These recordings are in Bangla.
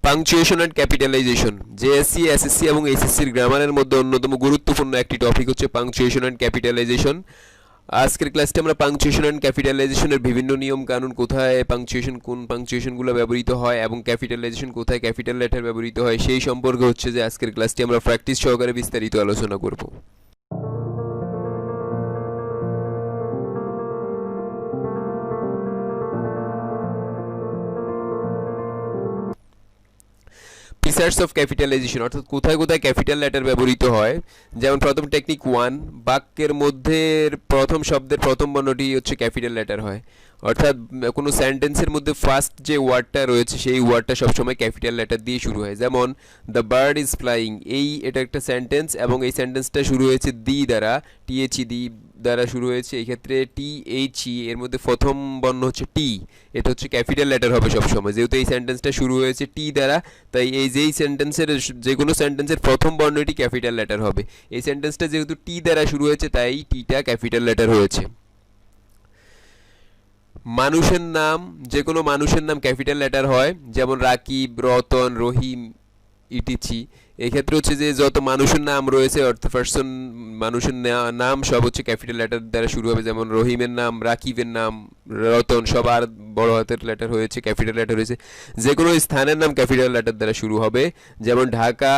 Punctuation and capitalisation JSC SSC এবং এইচএসসির গ্রামারের মধ্যে অন্যতম গুরুত্বপূর্ণ একটি টপিক হচ্ছে পাংচুয়েশন অ্যান্ড ক্যাপিটালাইজেশন। আজকের ক্লাসে আমরা পাংচুয়েশন অ্যান্ড ক্যাপিটালাইজেশনের বিভিন্ন নিয়ম কানুন, কোথায় পাংচুয়েশন, কোন পাংচুয়েশনগুলো ব্যবহৃত হয় এবং ক্যাপিটালাইজেশন কোথায় ক্যাপিটাল লেটার ব্যবহৃত হয় সেই সম্পর্কে হচ্ছে যে আজকের ক্লাসটি আমরা প্র্যাকটিস সহকারে বিস্তারিত আলোচনা করব। ফিচার্স অফ ক্যাপিটালাইজেশন অর্থাৎ কোথায় কোথায় ক্যাপিটাল লেটার ব্যবহৃত হয়। যেমন প্রথম টেকনিক 1, বাক্যের মধ্যে প্রথম শব্দের প্রথম বর্ণটি হচ্ছে ক্যাপিটাল লেটার হয়, অর্থাৎ কোনো সেন্টেন্সের মধ্যে ফার্স্ট যে ওয়ার্ডটা রয়েছে সেই ওয়ার্ডটা সবসময় ক্যাপিটাল লেটার দিয়ে শুরু হয়। যেমন দ্য বার্ড ইজ ফ্লাইং, এটা একটা সেন্টেন্স এবং এই সেন্টেন্সটা শুরু হয়েছে দি দ্বারা, দি দ্বারা শুরু হয়েছে। এই ক্ষেত্রে এর মধ্যে প্রথম বর্ণ হচ্ছে টি, এটা হচ্ছে ক্যাপিটাল লেটার হবে সবসময়, যেহেতু এই সেন্টেন্সটা শুরু হয়েছে টি দ্বারা, তাই এই যেই সেন্টেন্সের যে কোনো সেন্টেন্সের প্রথম বর্ণটি ক্যাপিটাল লেটার হবে। এই সেন্টেন্সটা যেহেতু টি দ্বারা শুরু হয়েছে তাই টিটা ক্যাপিটাল লেটার হয়েছে। মানুষের নাম, যে কোনো মানুষের নাম ক্যাপিটাল লেটার হয়, যেমন রাকিব, রতন, রহিম ইটিচি। এক্ষেত্রে হচ্ছে যে যত মানুষের নাম রয়েছে অর্থাৎ পার্সন, মানুষের নাম সব হচ্ছে ক্যাপিটাল লেটার দ্বারা শুরু হবে। যেমন রহিমের নাম, রাকিবের নাম, রতন সব আর বড় হাতের লেটার হয়েছে, ক্যাপিটাল লেটার হয়েছে। যে কোনো স্থানের নাম ক্যাপিটাল লেটার দ্বারা শুরু হবে, যেমন ঢাকা,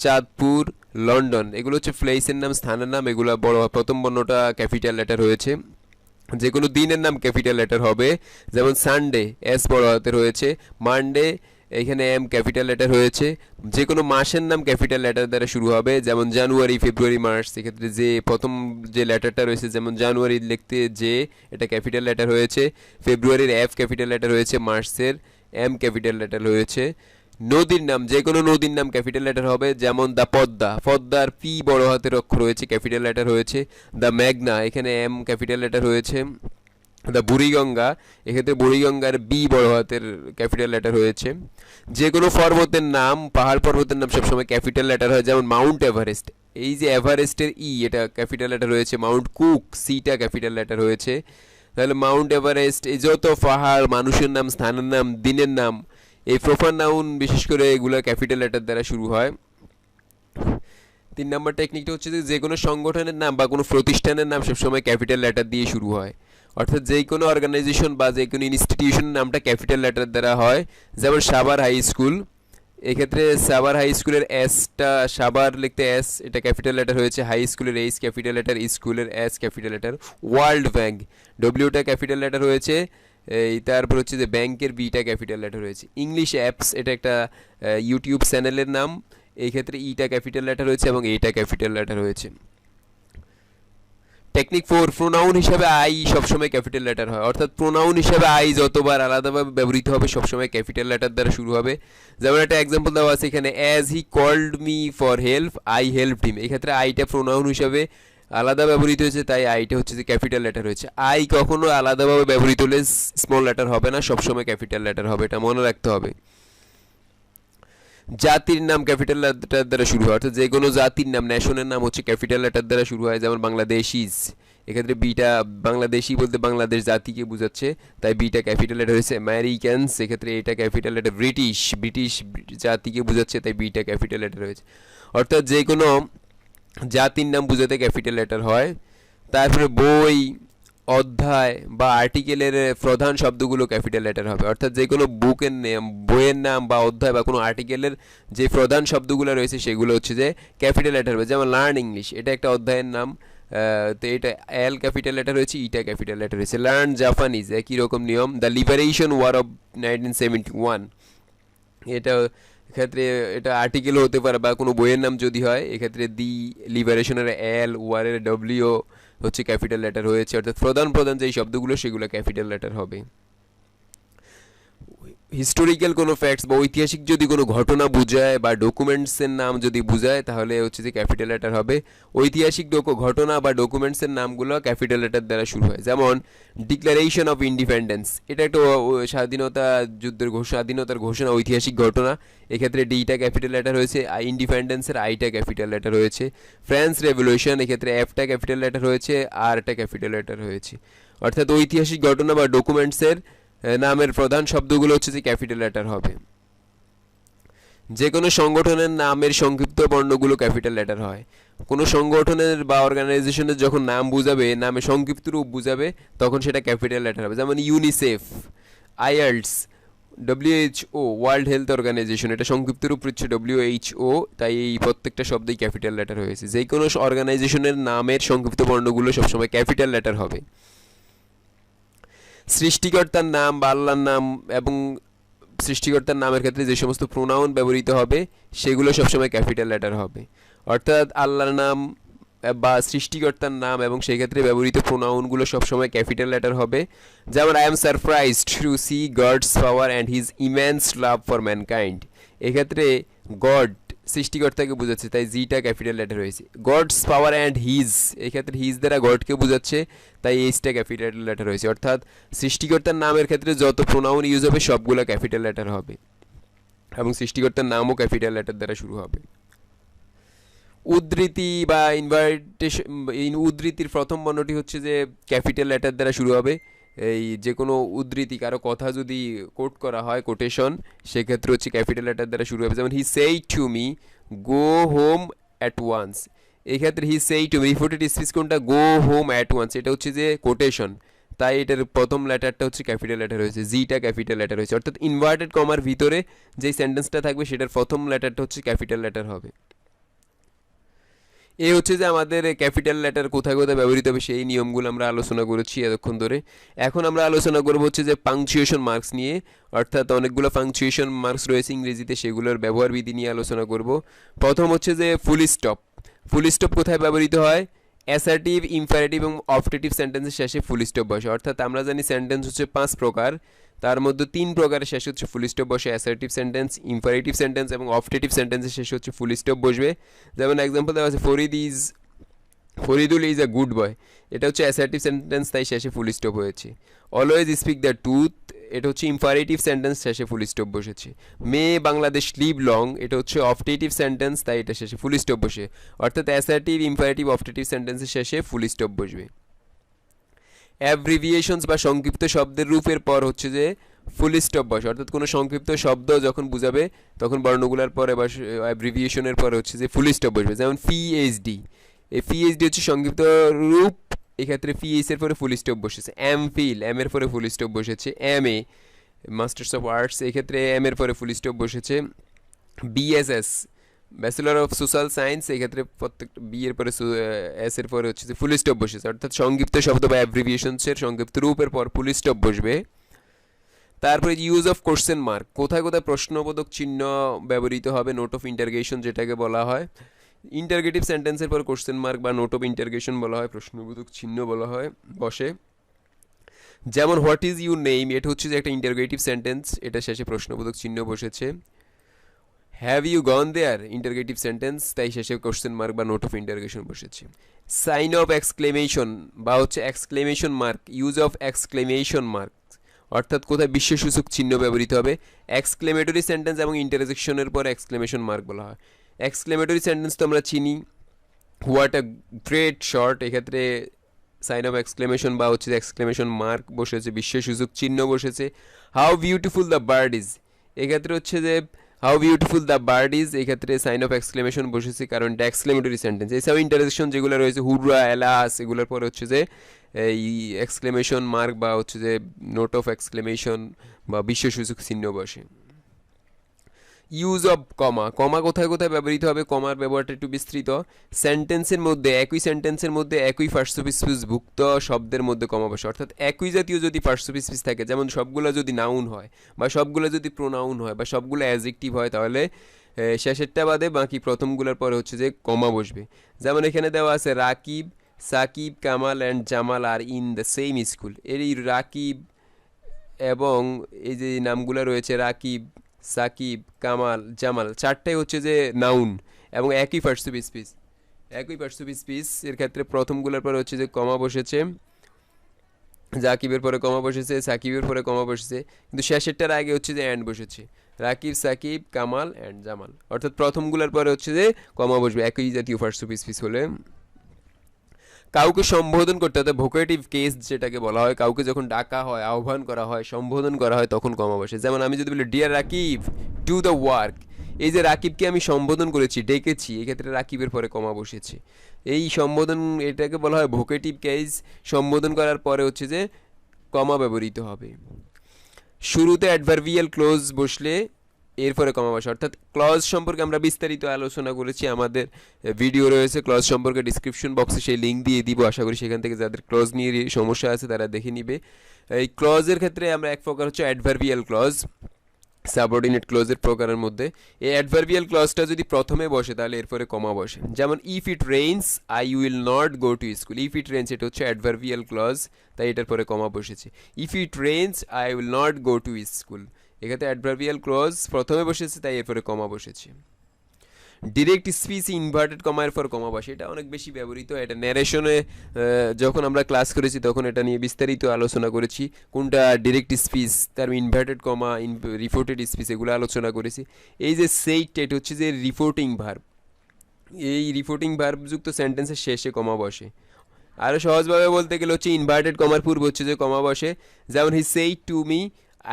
চাঁদপুর, লন্ডন, এগুলো হচ্ছে প্লেসের নাম, স্থানের নাম, এগুলো বড় প্রথম বর্ণটা ক্যাপিটাল লেটার হয়েছে। যে কোনো দিনের নাম ক্যাপিটাল লেটার হবে, যেমন সানডে এস বড় হাতের হয়েছে, মানডে এখানে এম ক্যাপিটাল লেটার হয়েছে। যে কোনো মাসের নাম ক্যাপিটাল লেটার দ্বারা শুরু হবে, যেমন জানুয়ারি, ফেব্রুয়ারি, মার্চ। সেক্ষেত্রে যে প্রথম যে লেটারটা রয়েছে, যেমন জানুয়ারি লিখতে যে, এটা ক্যাপিটাল লেটার হয়েছে। ফেব্রুয়ারির এফ ক্যাপিটাল লেটার হয়েছে, মার্চের এম ক্যাপিটাল লেটার হয়েছে। নদীর নাম, যে কোনো নদীর নাম ক্যাপিটাল লেটার হবে, যেমন দ্য পদ্মা, পদ্মার পি বড় হাতের অক্ষর হয়েছে, ক্যাপিটাল লেটার হয়েছে। দ্য মেঘনা, এখানে এম ক্যাপিটাল লেটার হয়েছে। দ্য বুড়িগঙ্গা, এক্ষেত্রে বুড়িগঙ্গার বি বড় হাতের ক্যাপিটাল লেটার হয়েছে। যে কোনো পর্বতের নাম, পাহাড় পর্বতের নাম সবসময় ক্যাপিটাল লেটার হয়, যেমন মাউন্ট এভারেস্ট, এই যে এভারেস্টের এটা ক্যাপিটাল লেটার হয়েছে। মাউন্ট কুক, সিটা ক্যাপিটাল লেটার হয়েছে। তাহলে মাউন্ট এভারেস্ট, এই যত পাহাড়, মানুষের নাম, স্থানের নাম, দিনের নাম, এই প্রপার নাউন বিশেষ করে এগুলো ক্যাপিটাল লেটার দ্বারা শুরু হয়। 3 নম্বর টেকনিকটা হচ্ছে যে কোনো সংগঠনের নাম বা কোনো প্রতিষ্ঠানের নাম সবসময় ক্যাপিটাল লেটার দিয়ে শুরু হয়, অর্থাৎ যে কোনো অর্গানাইজেশন বা যে কোনো ইনস্টিটিউশনের নামটা ক্যাপিটাল লেটার দ্বারা হয়। যেমন সাভার হাই স্কুল, এক্ষেত্রে সাভার হাই স্কুলের এসটা, সাভার লিখতে এস, এটা ক্যাপিটাল লেটার হয়েছে। হাই স্কুলের এইচ ক্যাপিটাল লেটার, স্কুলের S capital letter. World bank, ডব্লিউটা ক্যাপিটাল লেটার হয়েছে। এই তারপর হচ্ছে যে ব্যাংকের বিটা ক্যাপিটাল লেটার হয়েছে। ইংলিশ অ্যাপস, এটা একটা ইউটিউব চ্যানেলের নাম, এই ক্ষেত্রে ইটা ক্যাপিটাল লেটার হয়েছে এবং এইটা ক্যাপিটাল লেটার হয়েছে। টেকনিক 4, প্রোনাউন হিসাবে আই সবসময় ক্যাপিটাল লেটার হয়, অর্থাৎ প্রোনাউন হিসাবে আই যতবার আলাদাভাবে ব্যবহৃত হবে সবসময় ক্যাপিটাল লেটার দ্বারা শুরু হবে। যেমন একটা এক্সাম্পল দেওয়া আছে এখানে, as he called me for help I helped him. এক্ষেত্রে আইটা প্রোনাউন হিসাবে আলাদা ব্যবহৃত হয়েছে, তাই আইটা হচ্ছে যে ক্যাপিটাল লেটার হয়েছে। আই কখনো আলাদাভাবে ব্যবহৃত হলে স্মল লেটার হবে না, সবসময় ক্যাপিটাল লেটার হবে, এটা মনে রাখতে হবে। জাতির নাম ক্যাপিটাল লেটার দ্বারা শুরু হয়, অর্থাৎ যে কোনো জাতির নাম, ন্যাশনের নাম হচ্ছে ক্যাপিটাল লেটার দ্বারা শুরু হয়। যেমন বাংলাদেশিজ, এক্ষেত্রে বিটা, বাংলাদেশি বলতে বাংলাদেশ জাতিকে বোঝাচ্ছে, তাই বিটা ক্যাপিটাল লেটার হয়েছে। আমেরিকানস, এক্ষেত্রে এটা ক্যাপিটাল লেটার। ব্রিটিশ, ব্রিটিশ জাতিকে বোঝাচ্ছে, তাই বিটা ক্যাপিটাল লেটার হয়েছে। অর্থাৎ যে কোনো জাতির নাম বোঝাতে ক্যাপিটাল লেটার হয়। তারপরে বই, অধ্যায় বা আর্টিকেলের প্রধান শব্দগুলো ক্যাপিটাল লেটার হবে, অর্থাৎ যে কোনো বুকের নাম, বইয়ের নাম বা অধ্যায় বা কোনো আর্টিকেলের যে প্রধান শব্দগুলো রয়েছে সেগুলো হচ্ছে যে ক্যাপিটাল লেটার হবে। যেমন লার্ন ইংলিশ, এটা একটা অধ্যায়ের নাম, তো এটা এল ক্যাপিটাল লেটার হয়েছে, ইটা ক্যাপিটাল লেটার হয়েছে। লার্ন জাপানিজ, একই রকম নিয়ম। দ্য লিবারেশন ওয়ার অফ 1971, এটা ক্ষেত্রে এটা আর্টিকেলও হতে পারে বা কোনো বইয়ের নাম যদি হয়, এক্ষেত্রে দি লিবারেশনের এল, ওয়ারের ডব্লিউ হচ্ছে ক্যাপিটাল লেটার হয়েছে, অর্থাৎ প্রধান প্রধান যেই শব্দগুলো সেগুলো ক্যাপিটাল লেটার হবে। হিস্টোরিক্যাল কোনো ফ্যাক্টস বা ঐতিহাসিক যদি কোনো ঘটনা বোঝায় বা ডকুমেন্টসের নাম যদি বোঝায় তাহলে হচ্ছে যে ক্যাপিটাল লেটার হবে। ঐতিহাসিক ঘটনা বা ডকুমেন্টসের নামগুলো ক্যাপিটাল লেটার দ্বারা শুরু হয়। যেমন ডিক্লারেশন অফ ইন্ডিপেন্ডেন্স, এটা একটা স্বাধীনতার ঘোষণা, ঐতিহাসিক ঘটনা, এক্ষেত্রে ডিটা ক্যাপিটাল লেটার হয়েছে। ইন্ডিপেন্ডেন্সের আইটা ক্যাপিটাল লেটার হয়েছে। ফ্রান্স রেভলিউশন, এক্ষেত্রে এফটা ক্যাপিটাল লেটার হয়েছে, আরটা ক্যাপিটাল লেটার হয়েছে। অর্থাৎ ঐতিহাসিক ঘটনা বা ডকুমেন্টসের নামের প্রধান শব্দগুলো হচ্ছে যে ক্যাপিটাল লেটার হবে। যে কোনো সংগঠনের নামের সংক্ষিপ্ত বর্ণগুলো ক্যাপিটাল লেটার হয়। কোনো সংগঠনের বা অর্গানাইজেশনের যখন নাম বুঝাবে, নামে সংক্ষিপ্ত রূপ বুঝাবে, তখন সেটা ক্যাপিটাল লেটার হবে। যেমন UNICEF, IELTS, WHO, World Health Organization, এটা সংক্ষিপ্ত রূপ হচ্ছে ডব্লিউএইচও, তাই এই প্রত্যেকটা শব্দই ক্যাপিটাল লেটার হয়েছে। যে কোনো অর্গানাইজেশনের নামের সংক্ষিপ্ত বর্ণগুলো সবসময় ক্যাপিটাল লেটার হবে। সৃষ্টিকর্তার নাম বা আল্লাহর নাম এবং সৃষ্টিকর্তার নামের ক্ষেত্রে যে সমস্ত প্রোনাউন ব্যবহৃত হবে সেগুলো সবসময় ক্যাপিটাল লেটার হবে। অর্থাৎ আল্লাহর নাম বা সৃষ্টিকর্তার নাম এবং সেই ক্ষেত্রে ব্যবহৃত প্রোনাউনগুলো সবসময় ক্যাপিটাল লেটার হবে। যেমন I am surprised to see God's power and his immense love for mankind. এক্ষেত্রে গড সৃষ্টিকর্তাকে বোঝাচ্ছে, তাই জিটা ক্যাপিটাল লেটার হয়েছে। গডস পাওয়ার অ্যান্ড হিজ, এক্ষেত্রে হিজ দ্বারা গডকে বোঝাচ্ছে, তাই এইচটা ক্যাপিটাল লেটার হয়েছে। অর্থাৎ সৃষ্টিকর্তার নামের ক্ষেত্রে যত প্রোনাউন ইউজ হবে সবগুলো ক্যাপিটাল লেটার হবে এবং সৃষ্টিকর্তার নামও ক্যাপিটাল লেটার দ্বারা শুরু হবে। উদ্ধৃতি বা ইনভার্টেশন, উদ্ধৃতির প্রথম বর্ণটি হচ্ছে যে ক্যাপিটাল লেটার দ্বারা শুরু হবে। এই যে কোনো উদ্ধৃতি, কারো কথা যদি কোট করা হয়, কোটেশন, সেক্ষেত্রে হচ্ছে ক্যাপিটাল লেটার দ্বারা শুরু হবে। যেমন he said to me go home at once. এই ক্ষেত্রে he said to me, reported speech কোনটা? গো হোম অ্যাট ওয়ান্স, এটা হচ্ছে যে কোটেশন, তাই এটার প্রথম লেটারটা হচ্ছে ক্যাপিটাল লেটার হয়েছে, জিটা ক্যাপিটাল লেটার হয়েছে। অর্থাৎ ইনভার্টেড কমার ভিতরে যেই সেন্টেন্সটা থাকবে সেটার প্রথম লেটারটা হচ্ছে ক্যাপিটাল লেটার হবে। এই হচ্ছে যে আমাদের ক্যাপিটাল লেটার কোথায় কোথায় ব্যবহৃত হবে সেই নিয়মগুলো আমরা আলোচনা করেছি এতক্ষণ ধরে। এখন আমরা আলোচনা করব হচ্ছে যে পাংচুয়েশন মার্কস নিয়ে, অর্থাৎ অনেকগুলো পাংচুয়েশন মার্কস রয়েছে ইংরেজিতে, সেগুলোর ব্যবহার বিধি নিয়ে আলোচনা করব। প্রথম হচ্ছে যে ফুল স্টপ। ফুল স্টপ কোথায় ব্যবহৃত হয়? অ্যাসার্টিভ, ইম্পারেটিভ এবং অবজেক্টিভ সেন্টেন্সের শেষে ফুল স্টপ বসে। অর্থাৎ আমরা জানি সেন্টেন্স হচ্ছে 5 প্রকার, তার মধ্যে 3 প্রকারের শেষে হচ্ছে ফুল স্টপ বসে, অ্যাসার্টিভ সেন্টেন্স, ইম্পারেটিভ সেন্টেন্স এবং অবজেক্টিভ সেন্টেন্সের শেষে হচ্ছে ফুল স্টপ বসবে। যেমন এক্সাম্পল দেওয়া আছে Faridul is a good boy, এটা হচ্ছে অ্যাসার্টিভ সেন্টেন্স, তাই শেষে ফুল স্টপ হয়েছে। অলওয়েজ স্পিক দ্য ট্রুথ, এটা হচ্ছে ইম্পারেটিভ সেন্টেন্স, শেষে ফুল স্টপ বসেছে। মে বাংলাদেশ লিভ লং, এটা হচ্ছে অবজেক্টিভ সেন্টেন্স, তাই এটা শেষে ফুল স্টপ বসে। অর্থাৎ অ্যাসার্টিভ, ইম্পারেটিভ, অবজেক্টিভ সেন্টেন্সের শেষে ফুল স্টপ বসবে। অ্যাব্রিভিয়েশনস বা সংক্ষিপ্ত শব্দের রূপের পর হচ্ছে যে ফুল স্টপ বসে। অর্থাৎ কোনো সংক্ষিপ্ত শব্দ যখন বুঝাবে তখন বর্ণগুলার পরে বা অ্যাব্রিভিয়েশনের পরে হচ্ছে যে ফুল স্টপ বসবে। যেমন পিএইচডি, এই পিএইচডি হচ্ছে সংক্ষিপ্ত রূপ, এক্ষেত্রে পিএইচ এর পরে ফুল স্টপ বসেছে। এম ফিল, এম এর পরে ফুল স্টপ বসেছে। M A, masters of arts, এক্ষেত্রে এম এর পরে ফুল স্টপ বসেছে। BSS, bachelor of social science, এক্ষেত্রে প্রত্যেকটা বি এর পরে এস এর পরে হচ্ছে যে ফুল স্টপ বসেছে। অর্থাৎ সংক্ষিপ্ত শব্দ বা অ্যাব্রিভিয়েশনসের সংক্ষিপ্ত রূপের পর ফুল স্টপ বসবে। তারপরে ইউজ অফ কোশ্চেন মার্ক, কোথায় কোথায় প্রশ্নবোধক চিহ্ন ব্যবহৃত হবে, নোট অফ ইন্টারগেশন যেটাকে বলা হয়। ইন্টারগেটিভ সেন্টেন্সের পর কোশ্চেন মার্ক বা নোট অফ ইন্টারগেশন বলা হয়, প্রশ্নবোধক চিহ্ন বলা হয়, বসে। যেমন হোয়াট ইজ ইউর নেম, এটা হচ্ছে যে একটা ইন্টারগেটিভ সেন্টেন্স, এটা শেষে প্রশ্নবোধক চিহ্ন বসেছে। Have you gone there, interrogative sentence, তাই শেষে কোশ্চেন মার্ক বা নোট অফ ইন্টারগেশন বসেছে। সাইন অফ এক্সক্লেমেশন বা হচ্ছে exclamation mark, use of exclamation mark, অর্থাৎ কোথায় বিস্ময়সূচক চিহ্ন ব্যবহৃত হবে। এক্সক্লেমেটরি সেন্টেন্স এবং ইন্টারজেকশনের পর এক্সক্লেমেশন মার্ক বলা হয়। এক্সক্লেমেটরি সেন্টেন্স তো আমরা চিনি, হোয়াট আ গ্রেট শট, এক্ষেত্রে সাইন অফ এক্সক্লেমেশন বা হচ্ছে এক্সক্লেমেশন মার্ক বসেছে, বিস্ময়সূচক চিহ্ন বসেছে। How beautiful the bird is, এক্ষেত্রে হচ্ছে যে how beautiful the bird is, এক্ষেত্রে সাইন অফ এক্সক্লেমেশন বসেছে, কারণ এটা এক্সক্লেমেটরি সেন্টেন্স। এছাড়াও ইন্টারজেকশন যেগুলো রয়েছে, হুররা, এলাস, এগুলোর পরে হচ্ছে যে এই এক্সক্লেমেশন মার্ক বা হচ্ছে যে নোট অফ এক্সক্লেমেশন বা বিস্ময়সূচক চিহ্ন বসে। ইউজ অফ কমা, কমা কোথায় কোথায় ব্যবহৃত হবে, কমার ব্যবহারটা একটু বিস্তৃত। সেন্টেন্সের মধ্যে, একই সেন্টেন্সের মধ্যে একই ফার্স্ট স্পিচ ভুক্ত শব্দের মধ্যে কমা বসে। অর্থাৎ একই জাতীয় যদি ফার্স্ট স্পিচ থাকে, যেমন সবগুলো যদি নাউন হয় বা সবগুলো যদি প্রোনাউন হয় বা সবগুলো অ্যাডজেক্টিভ হয়, তাহলে শেষেরটা বাদে বাকি প্রথমগুলোর পরে হচ্ছে যে কমা বসবে। যেমন এখানে দেওয়া আছে Rakib, Sakib, Kamal and Jamal are in the same school. এই রাকিব এবং এই যে নামগুলো রয়েছে রাকিব, সাকিব, কামাল, জামাল, চারটাই হচ্ছে যে নাউন এবং একই ফার্স্ট স্পিচ, একই ফার্স্ট স্পিচ। এর ক্ষেত্রে প্রথমগুলোর পরে হচ্ছে যে কমা বসেছে, জাকিবের পরে কমা বসেছে, সাকিবের পরে কমা বসেছে, কিন্তু শেষেরটার আগে হচ্ছে যে অ্যান্ড বসেছে, রাকিব, সাকিব, কামাল অ্যান্ড জামাল। অর্থাৎ প্রথমগুলোর পরে হচ্ছে যে কমা বসবে একই জাতীয় ফার্স্ট স্পিচ হলে। কাউকে সম্বোধন করতে হয়, ভোকেটিভ কেস যেটাকে বলা হয়, কাউকে যখন ডাকা হয়, আহ্বান করা হয়, সম্বোধন করা হয়, তখন কমা বসে। যেমন আমি যদি বলি dear Rakib do the work, এই যে রাকিবকে আমি সম্বোধন করেছি, ডেকেছি, এক্ষেত্রে রাকিবের পরে কমা বসেছে। এই সম্বোধন, এটাকে বলা হয় ভোকেটিভ কেস। সম্বোধন করার পরে হচ্ছে যে কমা ব্যবহৃত হবে। শুরুতে অ্যাডভার্বিয়াল ক্লোজ বসলে এরপরে কমা বসে। অর্থাৎ ক্লজ সম্পর্কে আমরা বিস্তারিত আলোচনা করেছি, আমাদের ভিডিও রয়েছে ক্লজ সম্পর্কে, ডিসক্রিপশন বক্সে সেই লিঙ্ক দিয়ে দিব। আশা করি সেখান থেকে যাদের ক্লজ নিয়ে সমস্যা আছে তারা দেখে নিবে। এই ক্লজের ক্ষেত্রে আমরা এক প্রকার হচ্ছে অ্যাডভার্বিয়াল ক্লজ, সাবঅর্ডিনেট ক্লজের প্রকারের মধ্যে। এই অ্যাডভার্বিয়াল ক্লজটা যদি প্রথমে বসে তাহলে এরপরে কমা বসে। যেমন if it rains I will not go to school. If it rains এটা হচ্ছে অ্যাডভার্বিয়াল ক্লজ, তাই এটার পরে কমা বসেছে। If it rains I will not go to school, এক্ষেত্রে অ্যাডভার্বিয়াল ক্লজ প্রথমে বসেছে তাই এরপরে কমা বসেছে। ডিরেক্ট স্পিচ ইনভার্টেড কমার পর কমা বসে, এটা অনেক বেশি ব্যবহৃত। এটা ন্যারেশনে যখন আমরা ক্লাস করেছি তখন এটা নিয়ে বিস্তারিত আলোচনা করেছি, কোনটা ডিরেক্ট স্পিচ, তার ইনভার্টেড কমা, রিপোর্টেড স্পিচ, এগুলো আলোচনা করেছি। এই যে সেইট, এটা হচ্ছে যে রিপোর্টিং ভার্ব। এই রিপোর্টিং ভার্বযুক্ত সেন্টেন্সের শেষে কমা বসে। আরও সহজভাবে বলতে গেলে হচ্ছে ইনভার্টেড কমার পূর্বে হচ্ছে যে কমা বসে। যেমন he said to me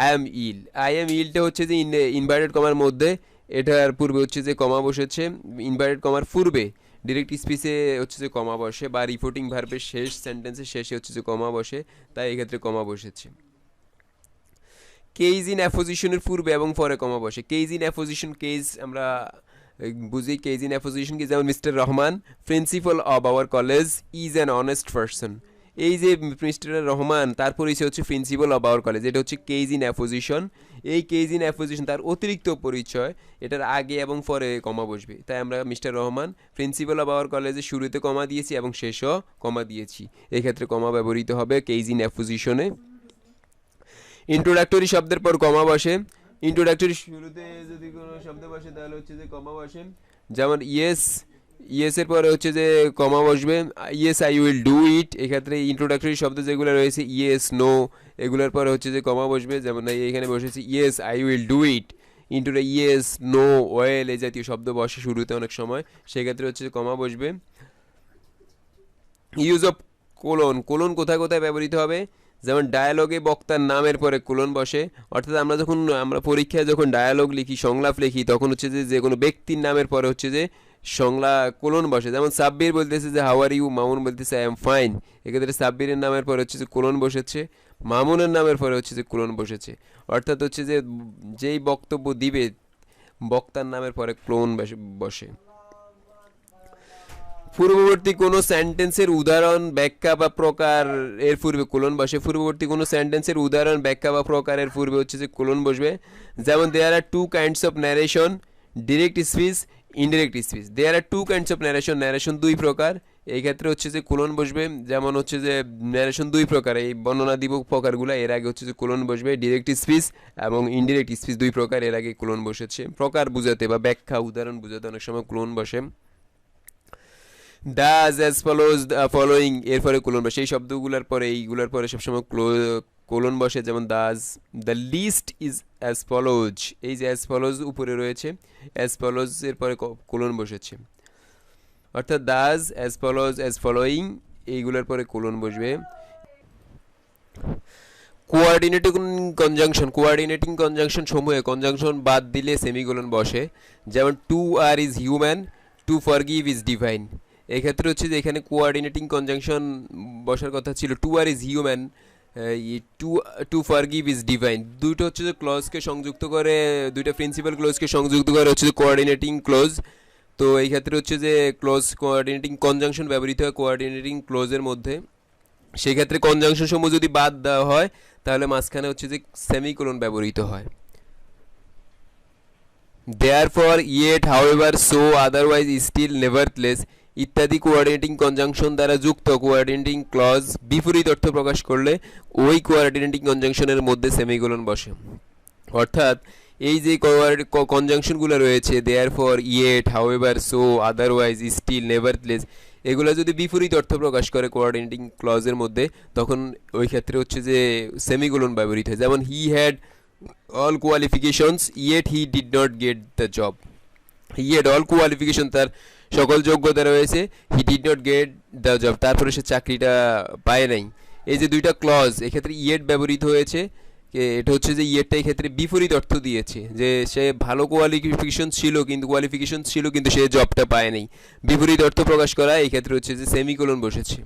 I am ill. I am ইলটা হচ্ছে যে ইনভার্টেড কমার মধ্যে, এটার পূর্বে হচ্ছে যে কমা বসেছে। ইনভার্টেড কমার পূর্বে ডিরেক্ট স্পিচে হচ্ছে যে কমা বসে, বা রিপোর্টিং ভার্বের শেষ সেন্টেন্সের শেষে হচ্ছে যে কমা বসে, তাই এক্ষেত্রে কমা বসেছে। কেজ ইন অ্যাপোজিশনের পূর্বে এবং পরে কমা বসে। কেজ ইন অ্যাপোজিশন, কেজ আমরা বুঝি কেজ ইন অ্যাপোজিশন কি, যেমন mister Rahman principal of our college is an honest person. এই যে মিস্টার রহমান তার পরিচয় হচ্ছে প্রিন্সিপাল অব আওয়ার কলেজ, এটা হচ্ছে কেজ ইন অ্যাপোজিশন। এই কেজ ইন অ্যাপোজিশন তার অতিরিক্ত পরিচয়, এটার আগে এবং পরে কমা বসবে। তাই আমরা mister Rahman principal of our কলেজের শুরুতে কমা দিয়েছি এবং শেষও কমা দিয়েছি, এক্ষেত্রে কমা ব্যবহৃত হবে কেজ ইন অ্যাপোজিশনে। ইন্ট্রোডাক্টরি শব্দের পর কমা বসে। ইন্ট্রোডাক্টরি শুরুতে যদি কোনো শব্দ বসে তাহলে হচ্ছে যে কমা বসে। যেমন ইয়েস, ইয়েসের পরে হচ্ছে যে কমা বসবে। ইয়েস আই উইল ডু ইট, এক্ষেত্রে ইন্ট্রোডাক্টরি শব্দ যেগুলো রয়েছে ইয়েস, নো, এগুলোর পরে হচ্ছে যে কমা বসবে। যেমন এখানে বসেছে yes I will do it, ইন্টুরে ইয়েস, নো, ওয়েল এই জাতীয় শব্দ বসে শুরুতে অনেক সময়, সেক্ষেত্রে হচ্ছে কমা বসবে। ইউজ অফ কোলন, কোলন কোথায় কোথায় ব্যবহৃত হবে? যেমন ডায়ালগে বক্তার নামের পরে কোলন বসে। অর্থাৎ আমরা পরীক্ষায় যখন ডায়ালগ লিখি, সংলাপ লিখি, তখন হচ্ছে যে কোনো ব্যক্তির নামের পরে হচ্ছে যে কোলন বসে। যেমন সাব্বির বলতেছে যে হাউ আর ইউ, মামুন বলতেছে আই এম ফাইন, এক্ষেত্রে সাব্বিরের নামের পরে হচ্ছে যে কোলন বসেছে, মামুনের নামের পরে হচ্ছে যে কোলন বসেছে। অর্থাৎ হচ্ছে যে যেই বক্তব্য দিবে বক্তার নামের পরে কোলন বসে। পূর্ববর্তী কোনো সেন্টেন্সের উদাহরণ, ব্যাখ্যা বা প্রকার এর পূর্বে কোলন বসে। পূর্ববর্তী কোনো সেন্টেন্সের উদাহরণ, ব্যাখ্যা বা প্রকারের পূর্বে হচ্ছে যে কোলন বসবে। যেমন there are two kinds of narration, direct speech, indirect speech. There are two kinds of narration, narration দুই প্রকার, এই ক্ষেত্রে হচ্ছে যে কোলন বসবে। যেমন হচ্ছে যে ন্যারেশন দুই প্রকার, এই বর্ণনা দিব প্রকারগুলো, এর আগে হচ্ছে যে কোলন বসবে। ডিরেক্ট স্পিচ এবং ইনডিরেক্ট স্পিচ দুই প্রকার, এর আগে কোলন বসেছে। প্রকার বুঝাতে বা ব্যাখ্যা, উদাহরণ বুঝাতে অনেক সময় কোলন বসে। ডাজ অ্যাজ ফলোজ, ফলোয়িং এরপরে কোলন বসে। এই শব্দগুলোর পরে, এইগুলোর পরে সবসময় কোলন বসে। যেমন thus, the list is as follows, এই যে অ্যাজ ফলোজ উপরে রয়েছে, অ্যাজ ফলোজ এর পরে কোলন বসেছে। অর্থাৎ thus, as follows, as following, এইগুলোর পরে কোলন বসবে। কোঅর্ডিনেটিং কনজাংশন, কোঅর্ডিনেটিং কনজাংশন সমূহে কনজাংশন বাদ দিলে সেমিকোলন বসে। যেমন to err is human, to forgive is divine, এক্ষেত্রে হচ্ছে যে এখানে কোঅর্ডিনেটিং কনজাংশন বসার কথা ছিল। To err is human, to forgive is divine, দুটো হচ্ছে যে ক্লজকে সংযুক্ত করে, দুইটা প্রিন্সিপাল ক্লজকে সংযুক্ত করে হচ্ছে যে কোঅর্ডিনেটিং ক্লজ। তো এই ক্ষেত্রে হচ্ছে যে ক্লজ কোঅর্ডিনেটিং কনজাংশন ব্যবহৃত হয় কোঅর্ডিনেটিং ক্লজের মধ্যে। সেই ক্ষেত্রে কনজাংশন সমূহ যদি বাদ দেওয়া হয় তাহলে মাঝখানে হচ্ছে যে সেমিকোলন ব্যবহৃত হয়। Therefore, yet, however, so, otherwise, still, nevertheless ইত্যাদি কোঅর্ডিনেটিং কনজাংশন দ্বারা যুক্ত কোঅর্ডিনেটিং ক্লজ বিপরীত অর্থ প্রকাশ করলে ওই কোঅর্ডিনেটিং কনজাংশনের মধ্যে সেমিকোলন বসে। অর্থাৎ এই যে কনজাংশনগুলো রয়েছে, therefore, yet, however, so, otherwise, still, nevertheless, এগুলো যদি বিপরীত অর্থ প্রকাশ করে কোঅর্ডিনেটিং ক্লজের মধ্যে, তখন ওই ক্ষেত্রে হচ্ছে যে সেমিকোলন ব্যবহৃত হয়। যেমন he had all qualifications yet he did not get the job. He had all qualification, তার সকল যোগ্যতা রয়েছে, he did not get the job, তারপরে সে চাকরিটা পায় নাই। এই যে দুইটা ক্লজ, এক্ষেত্রে ইয়েট ব্যবহৃত হয়েছে, এটা হচ্ছে যে ইয়েরটা এই ক্ষেত্রে বিপরীত অর্থ দিয়েছে, যে সে ভালো কোয়ালিফিকেশন ছিল কিন্তু সে জবটা পায় নাই। বিপরীত অর্থ প্রকাশ করা এই ক্ষেত্রে হচ্ছে যে সেমিকোলন বসেছে।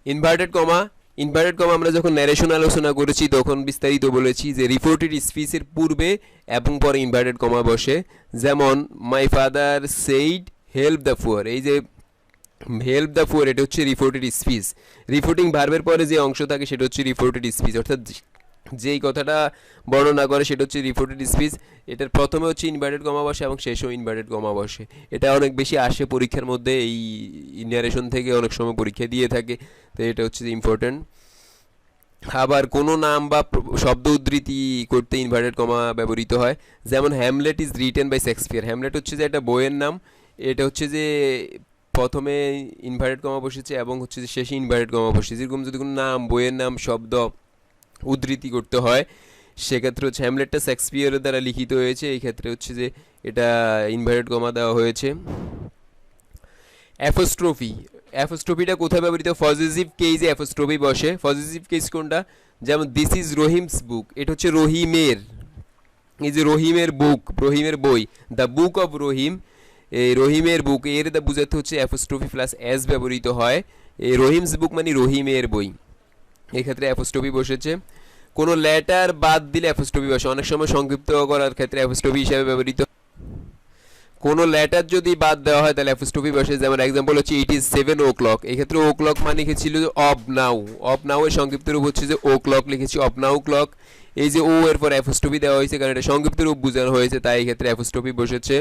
ইনভার্টেড কমা আমরা যখন ন্যারেশন আলোচনা করেছি তখন বিস্তারিত বলেছি যে রিপোর্টেড স্পিচের পূর্বে এবং পরে ইনভার্টেড কমা বসে। যেমন my father said help the poor, এই যে হেল্প দ্য পুয়ার এটা হচ্ছে রিপোর্টেড স্পিচ। রিপোর্টিং ভার্বের পরে যে অংশ থাকে সেটা হচ্ছে রিপোর্টেড স্পিচ, অর্থাৎ যেই কথাটা বর্ণনা করে সেটা হচ্ছে রিপোর্টেড স্পিচ। এটার প্রথমে হচ্ছে ইনভার্টেড কমা বসে এবং শেষেও ইনভার্টেড কমা বসে। এটা অনেক বেশি আসে পরীক্ষার মধ্যে, এই ন্যারেশন থেকে অনেক সময় পরীক্ষা দিয়ে থাকে, তো এটা হচ্ছে ইম্পর্টেন্ট। আবার কোনো নাম বা শব্দ উদ্ধৃতি করতে ইনভার্টেড কমা ব্যবহৃত হয়। যেমন Hamlet is written by Shakespeare, Hamlet হচ্ছে যে একটা বইয়ের নাম, এটা হচ্ছে যে প্রথমে ইনভার্টেড কমা বসেছে এবং হচ্ছে যে শেষে ইনভার্টেড কমা বসেছে। যেরকম যদি কোনো নাম, বইয়ের নাম, শব্দ উদ্ধৃতি করতে হয় সেক্ষেত্রে হচ্ছে হ্যামলেটটা শেক্সপিয়ারের দ্বারা লিখিত হয়েছে, এই ক্ষেত্রে হচ্ছে যে এটা ইনভার্টেড কমা দেওয়া হয়েছে। অ্যাপোস্ট্রফিটা কোথায় ব্যবহৃত? পজিটিভ কেসে অ্যাপোস্ট্রফি বসে। পজিটিভ কেস কোনটা? যেমন দিস ইজ রহিমস বুক, এটা হচ্ছে রহিমের, এই যে রহিমের বুক, রহিমের বই, দ্য বুক অফ রহিম, এই রহিমের বুক এর দ্য বুঝাতে হচ্ছে অ্যাপোস্ট্রফি প্লাস এস ব্যবহৃত হয়। এই রহিমস বুক মানে রহিমের বই, এক্ষেত্রে অ্যাপোস্ট্রফি বসেছে। কোনো লেটার বাদ দিলে অ্যাপোস্ট্রফি বসে, অনেক সময় সংক্ষিপ্ত করার ক্ষেত্রে অ্যাপোস্ট্রফি হিসাবে ব্যবহৃত। কোনো লেটার যদি বাদ দেওয়া হয় তাহলে অ্যাপোস্ট্রফি বসে। যেমন এক্সাম্পল হচ্ছে ইট ইজ 7 o'clock, এক্ষেত্রে ও ক্লক মানে ছিল অফ নাও, অফ নাও এর সংক্ষিপ্ত রূপ হচ্ছে যে ও ক্লক লিখেছি, অফ নাও ক্লক। এই যে ও এর পর অ্যাপোস্ট্রফি দেওয়া হয়েছে কারণ এটা সংক্ষিপ্ত রূপ বোঝানো হয়েছে, তাই এই ক্ষেত্রে অ্যাপোস্ট্রফি বসেছে।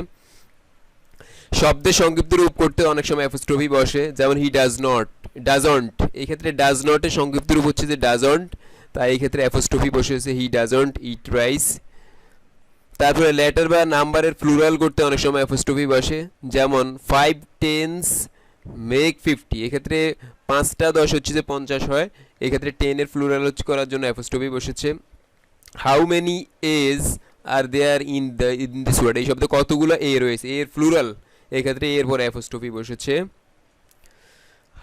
শব্দের সংক্ষিপ্ত রূপ করতে অনেক সময় অ্যাপোস্ট্রফি বসে। যেমন হি ডাজ নট, ডাজন্ট, এই ক্ষেত্রে ডাজ নটের সংক্ষিপ্ত রূপ হচ্ছে যে ডাজন্ট, তাই এই ক্ষেত্রে অ্যাপোস্ট্রফি বসেছে, হি ডাজন্ট ইট রাইস। তারপরে লেটার বা নাম্বারের প্লুরাল করতে অনেক সময় অ্যাপোস্ট্রফি বসে। যেমন 5 10s মেক 50, এক্ষেত্রে 5টা 10 হচ্ছে যে 50 হয়, এক্ষেত্রে 10 এর প্লুরাল করার জন্য অ্যাপোস্ট্রফি বসেছে। How many a's are there in this word, এই শব্দে কতগুলো এ রয়েছে, এর প্লুরাল, এক্ষেত্রে এর পরে অ্যাপোস্ট্রফি বসেছে।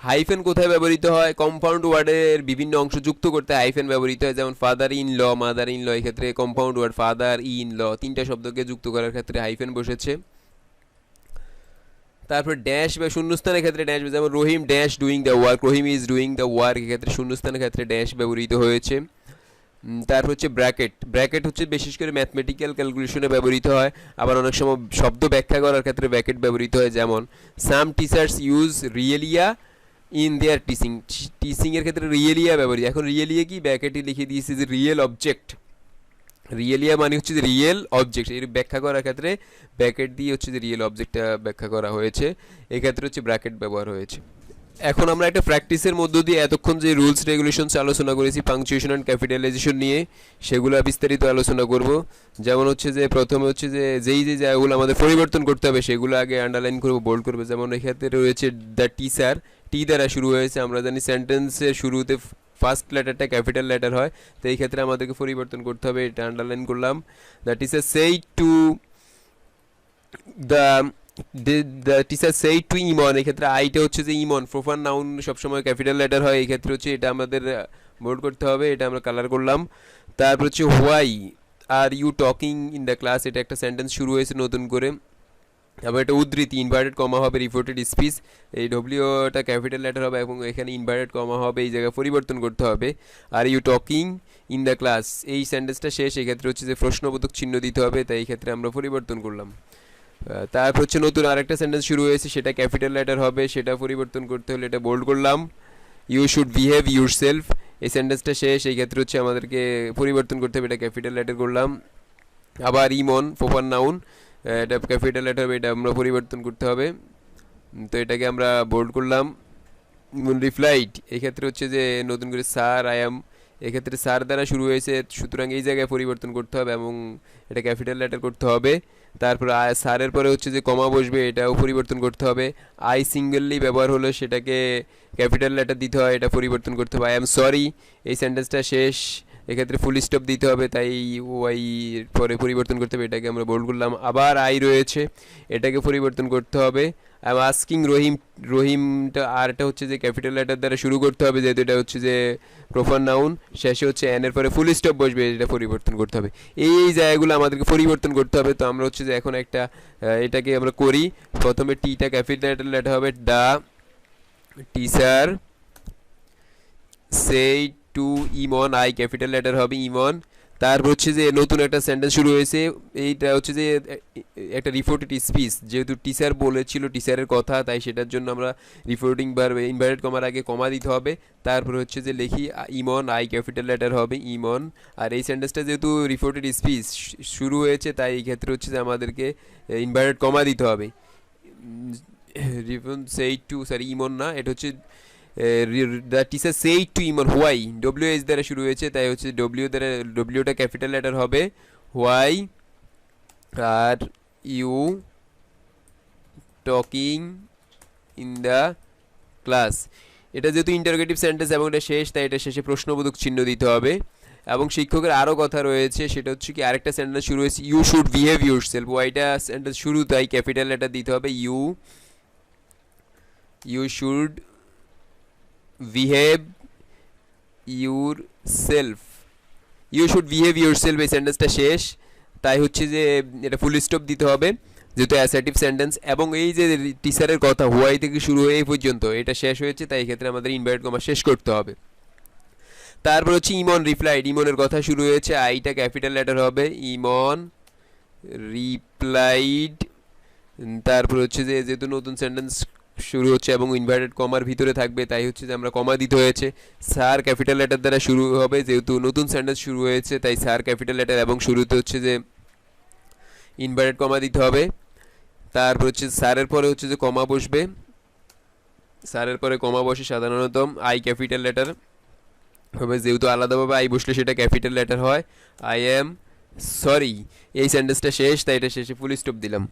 হাইফেন কোথায় ব্যবহৃত হয়? কম্পাউন্ড ওয়ার্ডের বিভিন্ন অংশ যুক্ত করতে হাইফেন ব্যবহৃত হয়। যেমন father in law, mother in law, এক্ষেত্রে compound word father in law, তিনটা শব্দকে যুক্ত করার ক্ষেত্রে হাইফেন বসেছে। তারপর ড্যাশ বা শূন্যস্থানের ক্ষেত্রে ড্যাশ, যেমন Rahim dash doing the work, Rahim is doing the work, এক্ষেত্রে শূন্যস্থানের ক্ষেত্রে ড্যাশ ব্যবহৃত হয়েছে। তারপর হচ্ছে ব্র্যাকেট, ব্র্যাকেট হচ্ছে বিশেষ করে ম্যাথমেটিক্যাল ক্যালকুলেশনে ব্যবহৃত হয়, আবার অনেক সময় শব্দ ব্যাখ্যা করার ক্ষেত্রে ব্র্যাকেট ব্যবহৃত হয়। যেমন some teachers use realia in their teaching, টিচিংয়ের ক্ষেত্রে রিয়েলিয়া ব্যবহৃত। এখন রিয়েলিয়া কি? ব্র্যাকেটে লিখে দিয়েছে যে রিয়েল অবজেক্ট, রিয়েলিয়া মানে হচ্ছে যে রিয়েল অবজেক্ট, এর ব্যাখ্যা করার ক্ষেত্রে ব্র্যাকেট দিয়ে হচ্ছে যে রিয়েল অবজেক্টটা ব্যাখ্যা করা হয়েছে, এক্ষেত্রে হচ্ছে ব্র্যাকেট ব্যবহার হয়েছে। এখন আমরা একটা প্র্যাকটিসের মধ্য দিয়ে এতক্ষণ যে রুলস রেগুলেশনস আলোচনা করেছি পাংচুয়েশন অ্যান্ড ক্যাপিটালাইজেশন নিয়ে, সেগুলো বিস্তারিত আলোচনা করব। যেমন হচ্ছে যে প্রথমে হচ্ছে যে যেই জায়গাগুলো আমাদের পরিবর্তন করতে হবে সেগুলো আগে আন্ডারলাইন করব, বোল্ড করবো। যেমন এক্ষেত্রে রয়েছে দ্য টিচার, টি দ্বারা শুরু হয়েছে, আমরা জানি সেন্টেন্সের শুরুতে ফার্স্ট লেটারটা ক্যাপিটাল লেটার হয়, তো এই ক্ষেত্রে আমাদেরকে পরিবর্তন করতে হবে, এটা আন্ডারলাইন করলাম। দ্য টিচার সেই টু দ্য টিচার সেই টু ইমন, এক্ষেত্রে আইটা হচ্ছে যে ইমন, প্রপার নাউন সবসময় ক্যাপিটাল লেটার হয়, এই ক্ষেত্রে হচ্ছে এটা আমাদের বোল্ড করতে হবে, এটা আমরা কালার করলাম। তারপর হচ্ছে why are you talking in the class, এটা একটা সেন্টেন্স শুরু হয়েছে নতুন করে, আবার এটা উদ্ধৃতি, ইনভার্টেড কমা হবে রিপোর্টেড স্পিচ, এই ডব্লিউটা ক্যাপিটাল লেটার হবে এবং এখানে ইনভার্টেড কমা হবে, এই জায়গায় পরিবর্তন করতে হবে। Are you talking in the class, এই সেন্টেন্সটা শেষ, এই ক্ষেত্রে হচ্ছে যে প্রশ্নবোধক চিহ্ন দিতে হবে, তাই এই ক্ষেত্রে আমরা পরিবর্তন করলাম। তারপর হচ্ছে নতুন আরেকটা সেন্টেন্স শুরু হয়েছে, সেটা ক্যাপিটাল লেটার হবে, সেটা পরিবর্তন করতে হলে এটা বোল্ড করলাম। You should behave yourself, এই সেন্টেন্সটা শেষ, এই ক্ষেত্রে হচ্ছে আমাদেরকে পরিবর্তন করতে হবে, এটা ক্যাপিটাল লেটার করলাম। আবার ইমন প্রপার নাউন, এটা ক্যাপিটাল লেটার হবে, এটা আমরা পরিবর্তন করতে হবে, তো এটাকে আমরা বোল্ড করলাম। রিপ্লাইড, এই ক্ষেত্রে হচ্ছে যে নতুন করে স্যার আই অ্যাম, এক্ষেত্রে স্যার দ্বারা শুরু হয়েছে, সুতরাং এই জায়গায় পরিবর্তন করতে হবে এবং এটা ক্যাপিটাল লেটার করতে হবে। তারপর স্যারের পরে হচ্ছে যে কমা বসবে, এটাও পরিবর্তন করতে হবে। আই সিঙ্গেললি ব্যবহার হলো, সেটাকে ক্যাপিটাল লেটার দিতে হয়, এটা পরিবর্তন করতে হবে। আই এম সরি, এই সেন্টেন্সটা শেষ, এক্ষেত্রে ফুল স্টপ দিতে হবে, তাই ওয়াই পরে পরিবর্তন করতে হবে, এটাকে আমরা বোল্ড করলাম। আবার আই রয়েছে, এটাকে পরিবর্তন করতে হবে। আই এম আস্কিং রহিম, রহিমটা আর এটা হচ্ছে যে ক্যাপিটাল লেটার দ্বারা শুরু করতে হবে, যেহেতু এটা হচ্ছে যে প্রপার নাউন, শেষে হচ্ছে এন এর পরে ফুল স্টপ বসবে, এটা পরিবর্তন করতে হবে। এই জায়গাগুলো আমাদেরকে পরিবর্তন করতে হবে। তো আমরা হচ্ছে যে এখন একটা এটাকে আমরা করি। প্রথমে টিটা ক্যাপিটাল লেটার হবে, the teacher said to Emon, I capital letter হবে ইমন। তারপর হচ্ছে যে নতুন একটা সেন্টেন্স শুরু হয়েছে, এইটা হচ্ছে যে একটা রিপোর্টেড স্পিচ, যেহেতু টিচার বলেছিল টিচারের কথা, তাই সেটার জন্য আমরা রিপোর্টিং ভার্ব ইনভার্টেড কমার আগে কমা দিতে হবে। তারপর হচ্ছে যে লিখি ইমন, আই ক্যাপিটাল লেটার হবে ইমন। আর এই সেন্টেন্সটা যেহেতু রিপোর্টেড স্পিচ শুরু হয়েছে, তাই এই ক্ষেত্রে হচ্ছে যে আমাদেরকে ইনভার্টেড কমা দিতে হবে। রিপন সেই টু, সরি ইমন না, এটা হচ্ছে the teacher said to Emon why, W H দ্বারা শুরু হয়েছে, তাই হচ্ছে ডব্লিউ দ্বারা, ডব্লিউটা ক্যাপিটাল লেটার হবে। Why are you talking in the class. এটা যেহেতু ইন্টারোগেটিভ সেন্টেন্স এবং এটা শেষ, তাই এটা শেষে প্রশ্নবোধক চিহ্ন দিতে হবে। এবং শিক্ষকের আরও কথা রয়েছে, সেটা হচ্ছে কি আরেকটা সেন্টেন্স শুরু হয়েছে, you should behave yourself, ওয়াইটা সেন্টেন্স শুরু, তাই ক্যাপিটাল লেটার দিতে হবে। You should behave yourself, you should behave yourself, এই সেন্টেন্সটা শেষ, তাই হচ্ছে যে এটা ফুল স্টপ দিতে হবে যেহেতু অ্যাসার্টিভ সেন্টেন্স। এবং এই যে টিচারের কথা হোয়াই থেকে শুরু হয়ে এই পর্যন্ত এটা শেষ হয়েছে, তাই এক্ষেত্রে আমাদের ইনভার্টেড কমা শেষ করতে হবে। তারপর হচ্ছে ইমন রিপ্লাইড, ইমনের কথা শুরু হয়েছে, আইটা ক্যাপিটাল লেটার হবে, ইমন রিপ্লাইড। তারপর হচ্ছে যে যেহেতু নতুন সেন্টেন্স শুরু হচ্ছে এবং ইনভার্টেড কমার ভিতরে থাকবে, তাই হচ্ছে যে আমরা কমা দিতে হয়েছে। স্যার ক্যাপিটাল লেটার দ্বারা শুরু হবে, যেহেতু নতুন সেন্টেন্স শুরু হয়েছে, তাই স্যার ক্যাপিটাল লেটার এবং শুরুতে হচ্ছে যে ইনভার্টেড কমা দিতে হবে। তারপর হচ্ছে স্যারের পরে হচ্ছে যে কমা বসবে, স্যারের পরে কমা বসে সাধারণত আই ক্যাপিটাল লেটার হবে, যেহেতু আলাদাভাবে আই বসলে সেটা ক্যাপিটাল লেটার হয়। আই এম সরি, এই সেন্টেন্সটা শেষ, তাই এটা শেষে ফুল স্টপ দিলাম।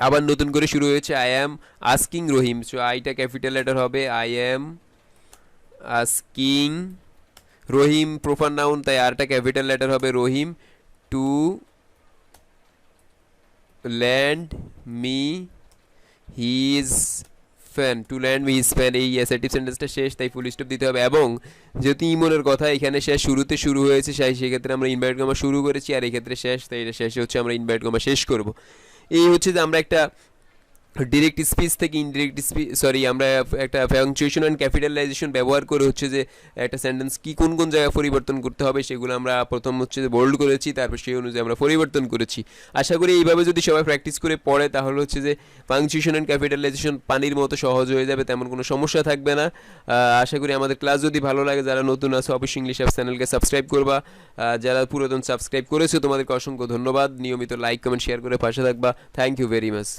আবার নতুন করে শুরু হয়েছে, I am asking Rahim, so আইটা ক্যাপিটাল লেটার হবে, I am asking Rahim proper noun, তাই আরটা ক্যাপিটাল লেটার হবে Rahim, to lend me his fan, to lend me his fan, এই অ্যাসার্টিভ সেন্টেন্সটা শেষ, তাই ফুল স্টপ দিতে হবে। এবং যেহেতু ইমনের কথা এখানে শেষ শুরুতে শুরু হয়েছে, সেক্ষেত্রে আমরা ইনভার্টেড কমা শুরু করেছি, আর এই ক্ষেত্রে শেষ, তাই এটা শেষে হচ্ছে আমরা ইনভার্টেড কমা শেষ করব। এই হচ্ছে যে আমরা একটা ডিরেক্ট স্পিচ থেকে ইনডিরেক্ট স্পিচ, সরি আমরা একটা পাংচুয়েশন অ্যান্ড ক্যাপিটালাইজেশন ব্যবহার করে হচ্ছে যে একটা সেন্টেন্স কি কোন কোন জায়গায় পরিবর্তন করতে হবে সেগুলো আমরা প্রথম হচ্ছে যে বোল্ড করেছি, তারপর সেই অনুযায়ী আমরা পরিবর্তন করেছি। আশা করি এইভাবে যদি সবাই প্র্যাকটিস করে পড়ে, তাহলে হচ্ছে যে পাংচুয়েশন অ্যান্ড ক্যাপিটালাইজেশন পানির মতো সহজ হয়ে যাবে, তেমন কোনো সমস্যা থাকবে না। আশা করি আমাদের ক্লাস যদি ভালো লাগে, যারা নতুন আছে অবশ্যই ইংলিশ অ্যাপ চ্যানেলকে সাবস্ক্রাইব করবা, যারা পুরাতন সাবস্ক্রাইব করেছো তোমাদেরকে অসংখ্য ধন্যবাদ। নিয়মিত লাইক কমেন্ট শেয়ার করে পাশে থাকবা। Thank you very much.